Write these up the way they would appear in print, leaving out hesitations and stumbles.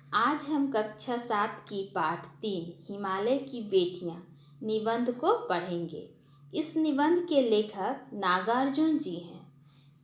आज हम कक्षा 7 की पाठ 3 हिमालय की बेटियां निबंध को पढ़ेंगे। इस निबंध के लेखक नागार्जुन जी हैं।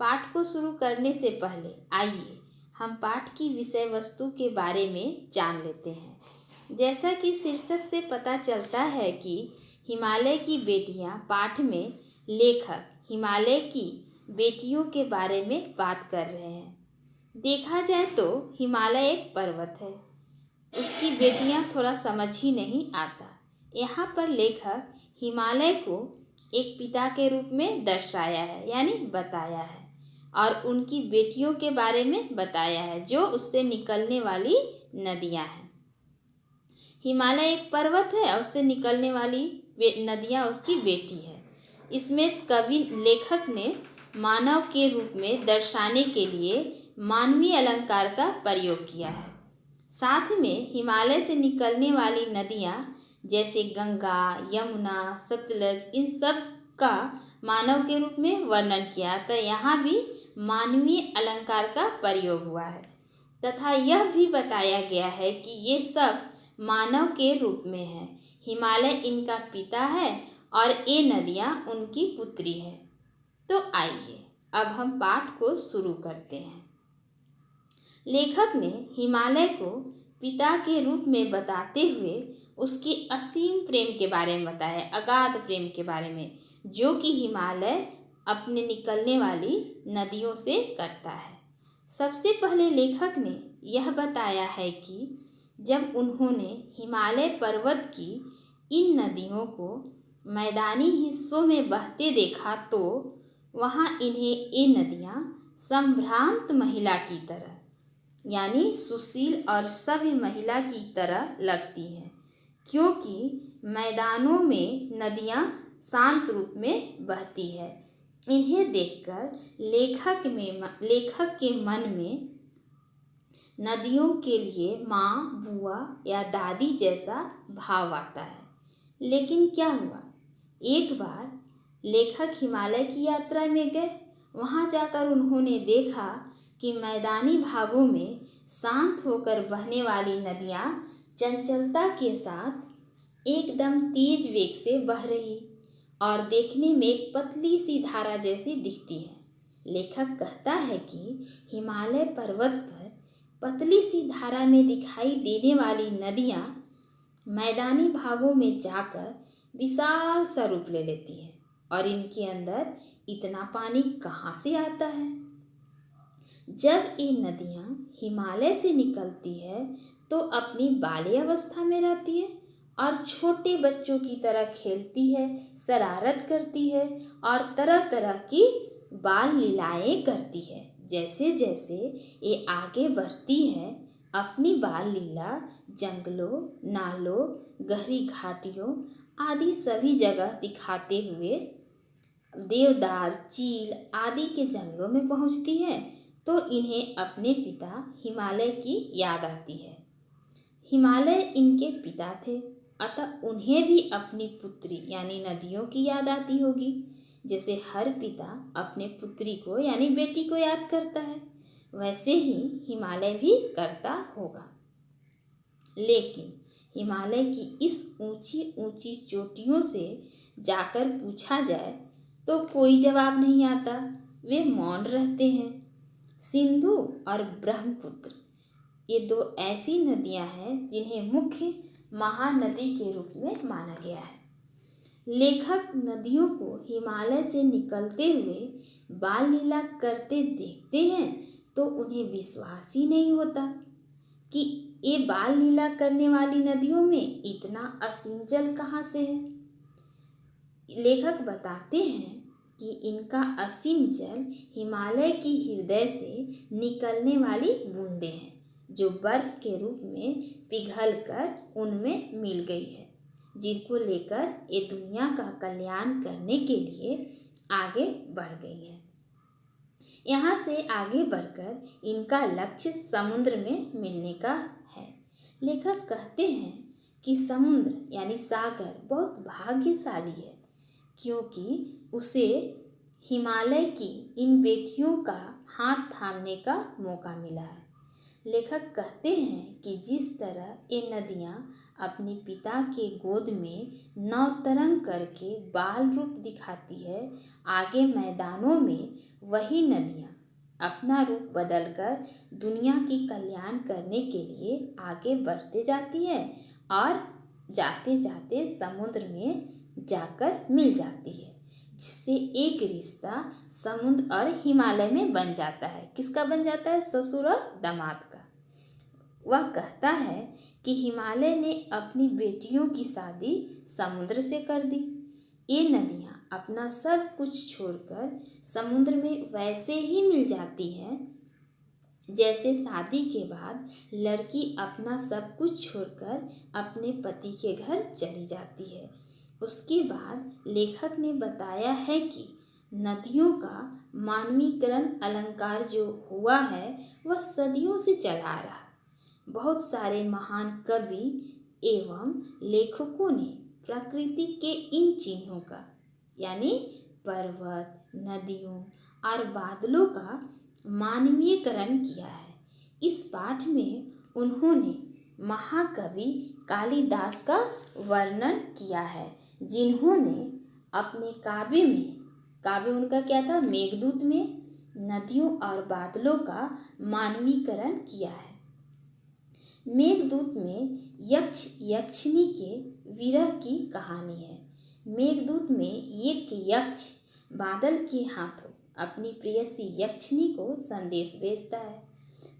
पाठ को शुरू करने से पहले आइए हम पाठ की विषय वस्तु के बारे में जान लेते हैं। जैसा कि शीर्षक से पता चलता है कि हिमालय की बेटियां पाठ में लेखक हिमालय की बेटियों के बारे में बात कर रहे हैं। देखा जाए तो हिमालय एक पर्वत है, उसकी बेटियां थोड़ा समझ ही नहीं आता। यहाँ पर लेखक हिमालय को एक पिता के रूप में दर्शाया है, यानी बताया है, और उनकी बेटियों के बारे में बताया है जो उससे निकलने वाली नदियाँ हैं। हिमालय एक पर्वत है और उससे निकलने वाली नदियाँ उसकी बेटी है। इसमें कवि लेखक ने मानव के रूप में दर्शाने के लिए मानवीय अलंकार का प्रयोग किया है। साथ में हिमालय से निकलने वाली नदियाँ जैसे गंगा, यमुना, सतलज, इन सब का मानव के रूप में वर्णन किया, तो यहाँ भी मानवीय अलंकार का प्रयोग हुआ है तथा यह भी बताया गया है कि ये सब मानव के रूप में है। हिमालय इनका पिता है और ये नदियाँ उनकी पुत्री है। तो आइए अब हम पाठ को शुरू करते हैं। लेखक ने हिमालय को पिता के रूप में बताते हुए उसकी असीम प्रेम के बारे में बताया, अगाध प्रेम के बारे में, जो कि हिमालय अपने निकलने वाली नदियों से करता है। सबसे पहले लेखक ने यह बताया है कि जब उन्होंने हिमालय पर्वत की इन नदियों को मैदानी हिस्सों में बहते देखा तो वहाँ इन्हें ये नदियाँ संभ्रांत महिला की तरह, यानी सुशील और सभ्य महिला की तरह लगती हैं, क्योंकि मैदानों में नदियाँ शांत रूप में बहती है। इन्हें देखकर लेखक के मन में नदियों के लिए माँ, बुआ या दादी जैसा भाव आता है। लेकिन क्या हुआ, एक बार लेखक हिमालय की यात्रा में गए। वहाँ जाकर उन्होंने देखा कि मैदानी भागों में शांत होकर बहने वाली नदियाँ चंचलता के साथ एकदम तेज वेग से बह रही और देखने में एक पतली सी धारा जैसी दिखती है। लेखक कहता है कि हिमालय पर्वत पर पतली सी धारा में दिखाई देने वाली नदियाँ मैदानी भागों में जाकर विशाल सा रूप ले लेती हैं और इनके अंदर इतना पानी कहाँ से आता है। जब ये नदियाँ हिमालय से निकलती है तो अपनी बाल्यावस्था में रहती है और छोटे बच्चों की तरह खेलती है, शरारत करती है और तरह तरह की बाल लीलाएँ करती है। जैसे जैसे ये आगे बढ़ती है, अपनी बाल लीला जंगलों, नालों, गहरी घाटियों आदि सभी जगह दिखाते हुए देवदार, चील आदि के जंगलों में पहुंचती है तो इन्हें अपने पिता हिमालय की याद आती है। हिमालय इनके पिता थे, अतः उन्हें भी अपनी पुत्री यानी नदियों की याद आती होगी। जैसे हर पिता अपने पुत्री को यानी बेटी को याद करता है, वैसे ही हिमालय भी करता होगा। लेकिन हिमालय की इस ऊंची ऊंची चोटियों से जाकर पूछा जाए तो कोई जवाब नहीं आता, वे मौन रहते हैं। सिंधु और ब्रह्मपुत्र ये दो ऐसी नदियां हैं जिन्हें मुख्य महानदी के रूप में माना गया है। लेखक नदियों को हिमालय से निकलते हुए बाल लीला करते देखते हैं तो उन्हें विश्वास ही नहीं होता कि ये बाल लीला करने वाली नदियों में इतना असीम जल कहाँ से है। लेखक बताते हैं कि इनका असीम जल हिमालय की हृदय से निकलने वाली बूंदें हैं जो बर्फ के रूप में पिघलकर उनमें मिल गई है, जिनको लेकर ये दुनिया का कल्याण करने के लिए आगे बढ़ गई है। यहाँ से आगे बढ़कर इनका लक्ष्य समुद्र में मिलने का है। लेखक कहते हैं कि समुद्र यानी सागर बहुत भाग्यशाली है, क्योंकि उसे हिमालय की इन बेटियों का हाथ थामने का मौका मिला है। लेखक कहते हैं कि जिस तरह ये नदियाँ अपने पिता के गोद में नवतरंग करके बाल रूप दिखाती है, आगे मैदानों में वही नदियाँ अपना रूप बदलकर दुनिया की कल्याण करने के लिए आगे बढ़ते जाती है और जाते जाते समुद्र में जाकर मिल जाती है, जिससे एक रिश्ता समुद्र और हिमालय में बन जाता है। किसका बन जाता है? ससुर और दामाद का। वह कहता है कि हिमालय ने अपनी बेटियों की शादी समुद्र से कर दी। ये नदियाँ अपना सब कुछ छोड़कर समुद्र में वैसे ही मिल जाती हैं जैसे शादी के बाद लड़की अपना सब कुछ छोड़कर अपने पति के घर चली जाती है। उसके बाद लेखक ने बताया है कि नदियों का मानवीकरण अलंकार जो हुआ है वह सदियों से चला रहा। बहुत सारे महान कवि एवं लेखकों ने प्रकृति के इन चिन्हों का यानी पर्वत, नदियों और बादलों का मानवीयकरण किया है। इस पाठ में उन्होंने महाकवि कालिदास का वर्णन किया है, जिन्होंने अपने काव्य उनका क्या था? मेघदूत में नदियों और बादलों का मानवीकरण किया है। मेघदूत में यक्ष यक्षिणी के विरह की कहानी है। मेघदूत में एक यक्ष बादल के हाथों अपनी प्रेयसी यक्षिणी को संदेश भेजता है।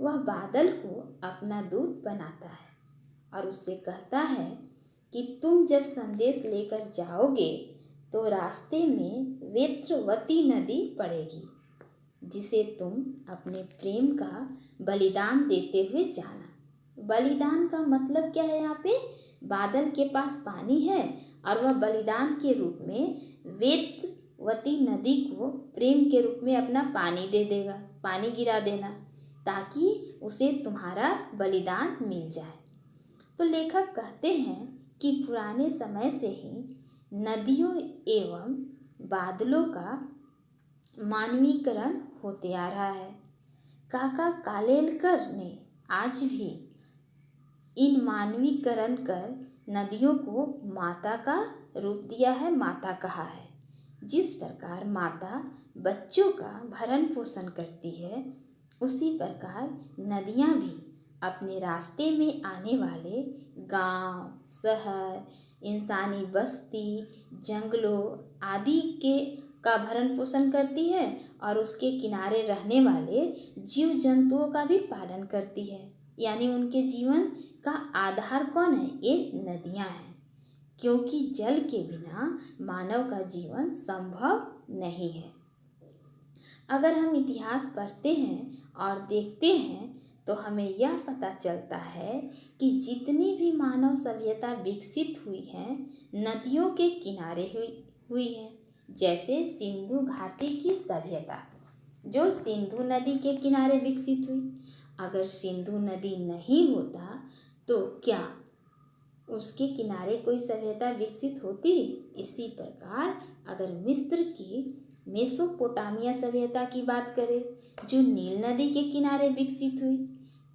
वह बादल को अपना दूत बनाता है और उससे कहता है कि तुम जब संदेश लेकर जाओगे तो रास्ते में वेत्रवती नदी पड़ेगी, जिसे तुम अपने प्रेम का बलिदान देते हुए जाना। बलिदान का मतलब क्या है? यहाँ पे बादल के पास पानी है और वह बलिदान के रूप में वेत्रवती नदी को प्रेम के रूप में अपना पानी दे देगा, पानी गिरा देना, ताकि उसे तुम्हारा बलिदान मिल जाए। तो लेखक कहते हैं कि पुराने समय से ही नदियों एवं बादलों का मानवीकरण होते आ रहा है। काका कालेलकर ने आज भी इन मानवीकरण कर नदियों को माता का रूप दिया है, माता कहा है। जिस प्रकार माता बच्चों का भरण पोषण करती है, उसी प्रकार नदियाँ भी अपने रास्ते में आने वाले गांव, शहर, इंसानी बस्ती, जंगलों आदि का भरण पोषण करती है और उसके किनारे रहने वाले जीव जंतुओं का भी पालन करती है। यानी उनके जीवन का आधार कौन है? ये नदियाँ हैं, क्योंकि जल के बिना मानव का जीवन संभव नहीं है। अगर हम इतिहास पढ़ते हैं और देखते हैं तो हमें यह पता चलता है कि जितनी भी मानव सभ्यता विकसित हुई है नदियों के किनारे हुई है। जैसे सिंधु घाटी की सभ्यता जो सिंधु नदी के किनारे विकसित हुई। अगर सिंधु नदी नहीं होता तो क्या उसके किनारे कोई सभ्यता विकसित होती? इसी प्रकार अगर मिस्र की मेसोपोटामिया सभ्यता की बात करें जो नील नदी के किनारे विकसित हुई,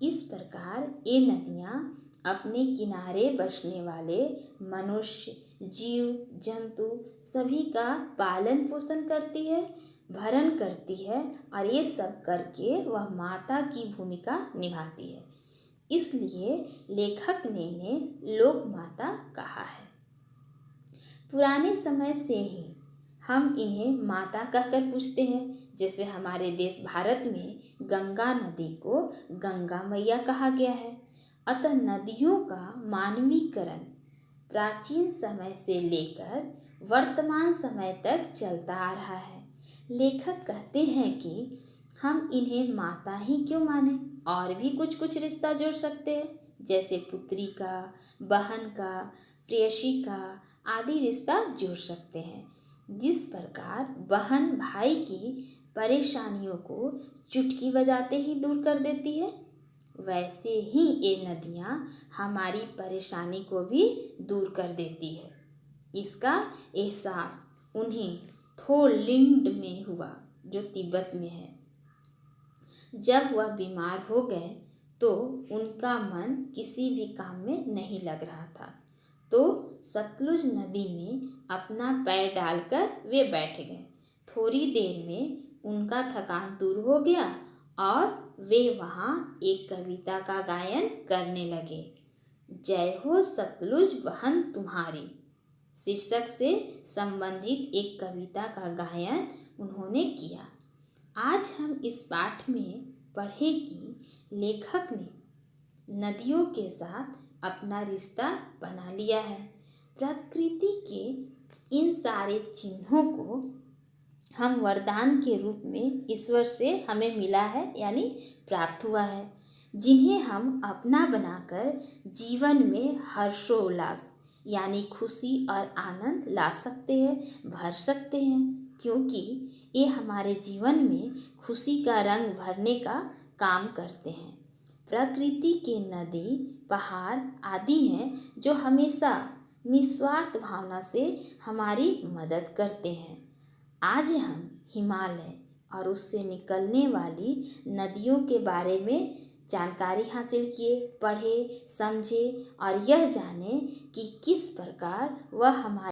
इस प्रकार ये नदियाँ अपने किनारे बसने वाले मनुष्य, जीव जंतु सभी का पालन पोषण करती है, भरण करती है और ये सब करके वह माता की भूमिका निभाती है। इसलिए लेखक ने इन्हें लोक माता कहा है। पुराने समय से ही हम इन्हें माता कहकर पूछते हैं। जैसे हमारे देश भारत में गंगा नदी को गंगा मैया कहा गया है। अतः नदियों का मानवीकरण प्राचीन समय से लेकर वर्तमान समय तक चलता आ रहा है। लेखक कहते हैं कि हम इन्हें माता ही क्यों माने, और भी कुछ रिश्ता जोड़ सकते हैं, जैसे पुत्री का, बहन का, प्रेयसी का आदि रिश्ता जोड़ सकते हैं। जिस प्रकार बहन भाई की परेशानियों को चुटकी बजाते ही दूर कर देती है, वैसे ही ये नदियाँ हमारी परेशानी को भी दूर कर देती है। इसका एहसास उन्हें थोलिंग में हुआ जो तिब्बत में है। जब वह बीमार हो गए तो उनका मन किसी भी काम में नहीं लग रहा था। तो सतलुज नदी में अपना पैर डालकर वे बैठ गए। थोड़ी देर में उनका थकान दूर हो गया और वे वहाँ एक कविता का गायन करने लगे। जय हो सतलुज बहन तुम्हारी शीर्षक से संबंधित एक कविता का गायन उन्होंने किया। आज हम इस पाठ में पढ़े कि लेखक ने नदियों के साथ अपना रिश्ता बना लिया है। प्रकृति के इन सारे चिन्हों को हम वरदान के रूप में ईश्वर से हमें मिला है, यानी प्राप्त हुआ है, जिन्हें हम अपना बनाकर जीवन में हर्षोल्लास यानी खुशी और आनंद ला सकते हैं, भर सकते हैं, क्योंकि ये हमारे जीवन में खुशी का रंग भरने का काम करते हैं। प्रकृति के नदी, पहाड़ आदि हैं जो हमेशा निस्वार्थ भावना से हमारी मदद करते हैं। आज हम हिमालय और उससे निकलने वाली नदियों के बारे में जानकारी हासिल किए, पढ़े, समझे और यह जाने कि किस प्रकार वह हमारे